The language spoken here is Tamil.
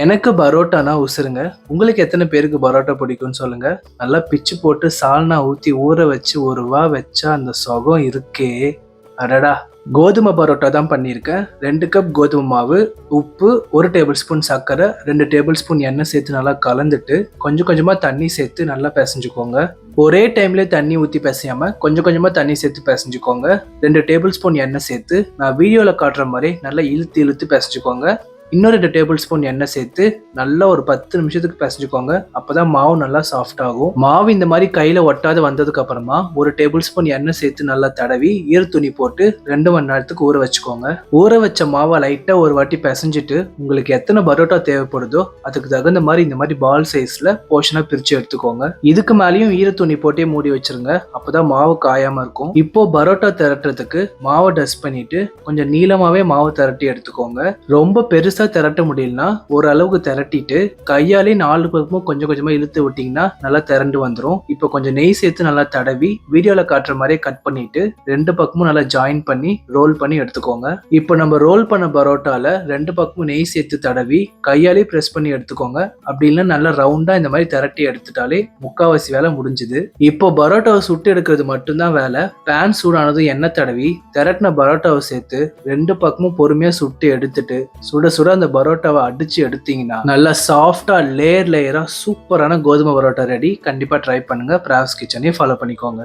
எனக்கு பரோட்டானா உசுருங்க. உங்களுக்கு எத்தன பேருக்கு பரோட்டா பிடிக்கும்னு சொல்லுங்க. நல்லா பிச்சு போட்டு சால்னா ஊத்தி ஊற வச்சு ஒரு வா வச்சா அந்த சுகம் இருக்கே! அடடா! கோதுமை பரோட்டா தான் பண்ணியிருக்கேன். 2 கப் கோதுமை மாவு, உப்பு, 1 டேபிள் ஸ்பூன் சர்க்கரை, 2 டேபிள் ஸ்பூன் எண்ணெய் சேர்த்து நல்லா கலந்துட்டு, கொஞ்சம் கொஞ்சமா தண்ணி சேர்த்து நல்லா பெசஞ்சுக்கோங்க. ஒரே டைம்லயே தண்ணி ஊத்தி பெசையாம, கொஞ்சம் கொஞ்சமா தண்ணி சேர்த்து பெசஞ்சுக்கோங்க. 2 டேபிள் ஸ்பூன் எண்ணெய் சேர்த்து, நான் வீடியோல காட்டுற மாரி நல்லா இழுத்து இழுத்து பெசஞ்சுக்கோங்க. இன்னும் 2 டேபிள் ஸ்பூன் எண்ணெய் சேர்த்து நல்லா ஒரு 10 நிமிஷத்துக்கு பிசைஞ்சுக்கோங்க. அப்பதான் மாவு நல்லா சாஃப்ட் ஆகும். மாவு இந்த மாதிரி கையில ஒட்டாத வந்ததுக்கு அப்புறமா 1 டேபிள் ஸ்பூன் எண்ணெய் சேர்த்து நல்லா தடவி ஈர துணி போட்டு 2 மணி நேரத்துக்கு ஊற வச்சுக்கோங்க. ஊற வச்ச மாவை லைட்டா ஒரு வாட்டி பிசைஞ்சிட்டு உங்களுக்கு எத்தனை பரோட்டா தேவைப்படுதோ அதுக்கு தகுந்த மாதிரி இந்த மாதிரி பால் சைஸ்ல போர்ஷனா பிரிச்சு எடுத்துக்கோங்க. இதுக்கு மேலேயும் ஈர துணி போட்டே மூடி வச்சிருங்க. அப்பதான் மாவு காயாம இருக்கும். இப்போ பரோட்டா திரட்டுறதுக்கு மாவை டஸ்ட் பண்ணிட்டு கொஞ்சம் நீளமாவே மாவு திரட்டி எடுத்துக்கோங்க. ரொம்ப பெருசா திரட்ட முடியலனா ஓரளவுக்கு திரட்டிட்டு கையாலே 4 பக்கமும் கொஞ்சம் கொஞ்சமா இழுத்து விட்டீங்கன்னா நல்லா திரண்டு வந்துடும். இப்போ கொஞ்சம் நெய் சேர்த்து நல்லா தடவி வீடியோல காட்டுற மாதிரியே கட் பண்ணிட்டு 2 பக்கமும் நல்லா ஜாயின் பண்ணி ரோல் பண்ணி எடுத்துக்கோங்க. இப்போ நம்ம ரோல் பண்ண பரோட்டால 2 பக்கமும் நெய் சேர்த்து தடவி கையாலே பிரஸ் பண்ணி எடுத்துக்கோங்க. அப்படி இல்லை நல்லா ரவுண்டா இந்த மாதிரி திரட்டி எடுத்துட்டாலே முக்காவாசி வேலை முடிஞ்சுது. இப்போ பரோட்டாவை சுட்டு எடுக்கிறது மட்டும்தான் வேலை. பேன் சூடானதும் எண்ணெய் தடவி திரட்டின பரோட்டாவை சேர்த்து 2 பக்கமும் பொறுமையா சுட்டு எடுத்துட்டு சுட சுட அந்த பரோட்டாவை அடிச்சு எடுத்தீங்கன்னா நல்லா சாஃப்டா லேயரா சூப்பரான கோதுமை பரோட்டா ரெடி. கண்டிப்பா ட்ரை பண்ணுங்க. பிராவ்ஸ் கிச்சனையும் ஃபாலோ பண்ணிக்கோங்க.